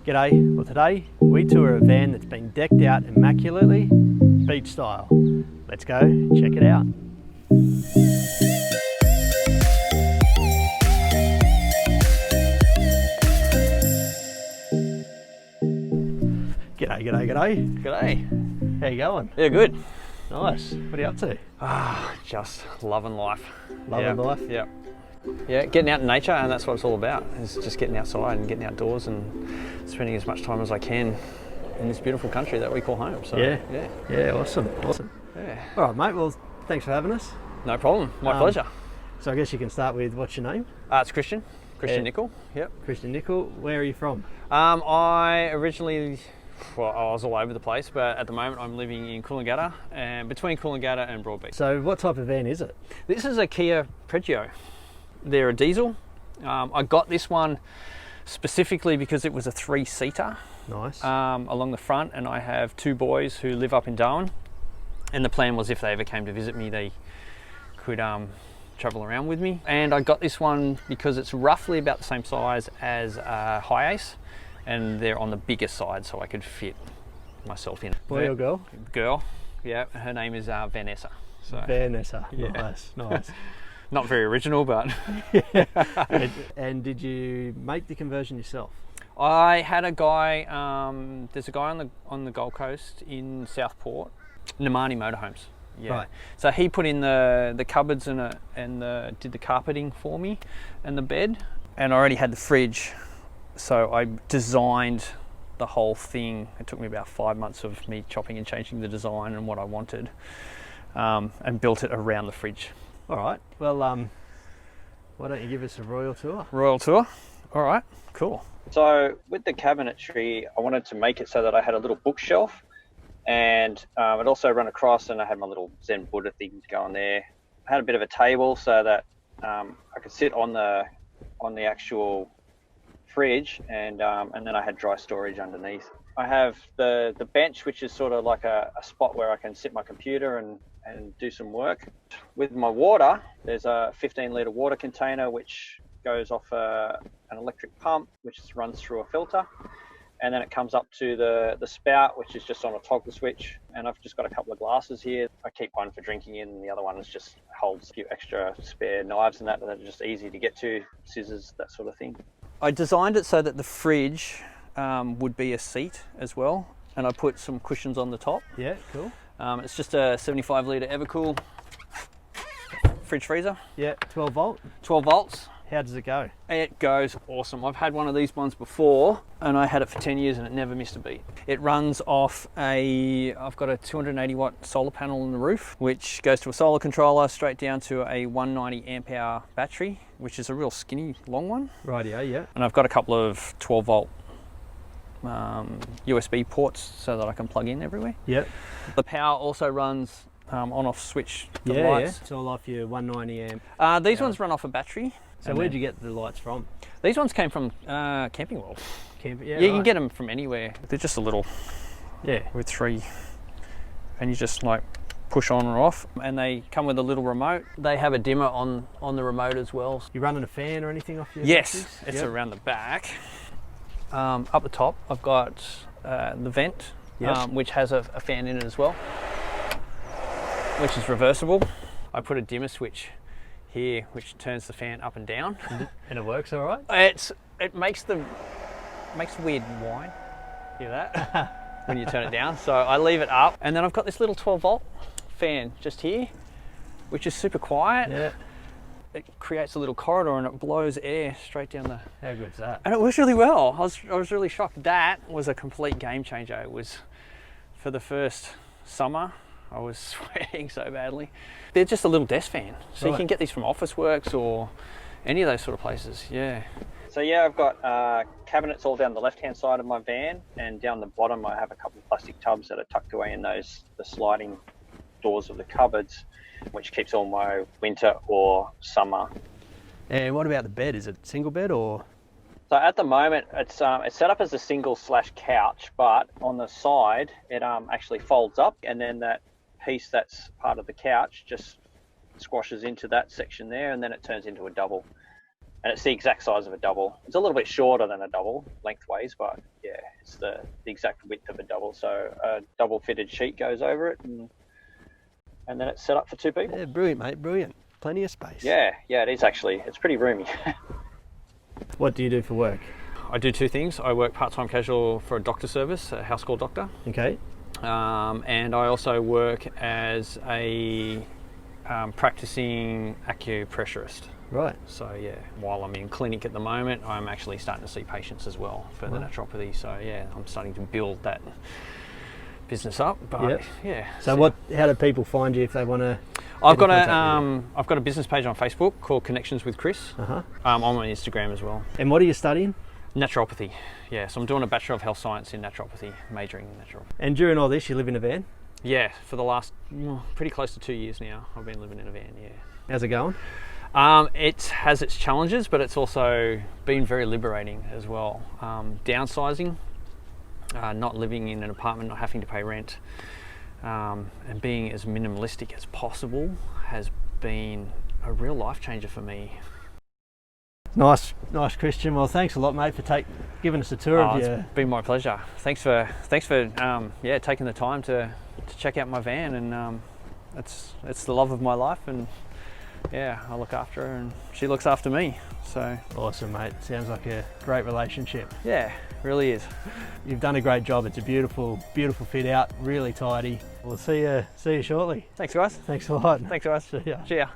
G'day, well today we tour a van that's been decked out immaculately, beach style. Let's go check it out. G'day. G'day. How you going? Yeah, good. Nice. What are you up to? Just loving life. Loving life? Yeah. Yeah, getting out in nature, and that's what it's all about. Is just getting outside and getting outdoors and spending as much time as I can in this beautiful country that we call home. So yeah, awesome. Yeah. All right, mate. Well, thanks for having us. No problem. My pleasure. So I guess you can start with what's your name? It's Christian Nicol. Yep. Christian Nicol. Where are you from? I originally, I was all over the place, but at the moment I'm living in Coolangatta, and between Coolangatta and Broadbeach. So what type of van is it? This is a Kia Pregio. They're a diesel. I got this one specifically because it was a 3-seater. Nice. Along the front, and I have 2 boys who live up in Darwin, and the plan was if they ever came to visit me, they could travel around with me. And I got this one because it's roughly about the same size as a High Ace, and they're on the bigger side, so I could fit myself in. Boy or girl? Girl, yeah. Her name is Vanessa. So. Vanessa, Yeah. Nice. Not very original, but And did you make the conversion yourself? I had a guy. There's a guy on the Gold Coast in Southport, Nomads motorhomes. Yeah. Right. So he put in the cupboards and did the carpeting for me, and the bed, and I already had the fridge, so I designed the whole thing. It took me about 5 months of me chopping and changing the design and what I wanted, and built it around the fridge. All right. Well, why don't you give us a royal tour? Royal tour. All right. Cool. So with the cabinetry, I wanted to make it so that I had a little bookshelf, and it also run across, and I had my little Zen Buddha thing going there. I had a bit of a table so that I could sit on the actual fridge, and then I had dry storage underneath. I have the bench, which is sort of like a spot where I can sit my computer and do some work. With my water, there's a 15-litre water container which goes off an electric pump which runs through a filter, and then it comes up to the spout, which is just on a toggle switch. And I've just got a couple of glasses here. I keep one for drinking in, and the other one is just holds a few extra spare knives and that are just easy to get to, scissors, that sort of thing. I designed it so that the fridge would be a seat as well, and I put some cushions on the top. Yeah, cool. It's just a 75-litre Evercool fridge freezer. Yeah, 12 volt. 12 volts. How does it go? It goes awesome. I've had one of these ones before, and I had it for 10 years and it never missed a beat. It runs off I've got a 280 watt solar panel on the roof, which goes to a solar controller straight down to a 190 amp hour battery, which is a real skinny long one. Rightio, yeah. And I've got a couple of 12 volt USB ports so that I can plug in everywhere. Yep. The power also runs on-off switch. The Yeah, lights. It's all off your 190 amp. These ones run off a battery. So where'd you get the lights from? These ones came from Camping World. Yeah, You can get them from anywhere. They're just a little, yeah, with 3, and you just like push on or off, and they come with a little remote. They have a dimmer on the remote as well. You running a fan or anything off your Yes, batteries? it's Yep. around the back. Up the top, I've got the vent, Yep. which has a fan in it as well, which is reversible. I put a dimmer switch here, which turns the fan up and down, And it works all right? it makes a weird whine. Hear that? When you turn it down. So I leave it up, and then I've got this little 12 volt fan just here, which is super quiet. Yeah. It creates a little corridor and it blows air straight down the. How good's that? And it works really well. I was really shocked. That was a complete game changer. It was, for the first summer, I was sweating so badly. They're just a little desk fan, so Right. you can get these from Officeworks or any of those sort of places. Yeah. So yeah, I've got cabinets all down the left-hand side of my van, and down the bottom I have a couple of plastic tubs that are tucked away in the sliding doors of the cupboards, which keeps all my winter or summer. And what about the bed? Is it single bed or? So at the moment, it's set up as a single/couch, but on the side, it actually folds up, and then that piece that's part of the couch just squashes into that section there, and then it turns into a double. and it's the exact size of a double. It's a little bit shorter than a double lengthways, but yeah, it's the exact width of a double. So a double fitted sheet goes over it, and then it's set up for 2 people. Yeah, brilliant, mate, brilliant. Plenty of space. Yeah, it is actually. It's pretty roomy. What do you do for work? I do 2 things. I work part-time casual for a doctor service, a house call doctor. Okay. And I also work as a practicing acupressurist. Right. So yeah, while I'm in clinic at the moment, I'm actually starting to see patients as well for the naturopathy. So yeah, I'm starting to build that business up. But yeah. So how do people find you if they want to? I've got a business page on Facebook called Connections with Chris. I'm on Instagram as well. And what are you studying? Naturopathy. Yeah, so I'm doing a Bachelor of Health Science in naturopathy, majoring in naturopathy. And during all this, you live in a van? Yeah, for the last pretty close to 2 years now, I've been living in a van. Yeah. How's it going? It has its challenges, but it's also been very liberating as well. Downsizing, not living in an apartment, not having to pay rent, and being as minimalistic as possible has been a real life changer for me. Nice, Christian. Well, thanks a lot, mate, for giving us a tour of you. It's been my pleasure. Thanks for taking the time to check out my van, and it's the love of my life, and yeah, I look after her and she looks after me. So awesome, mate. Sounds like a great relationship. Yeah, really is. You've done a great job. It's a beautiful fit out, really tidy. We'll see you shortly. Thanks, guys. Thanks a lot. Thanks, guys. See ya. See ya.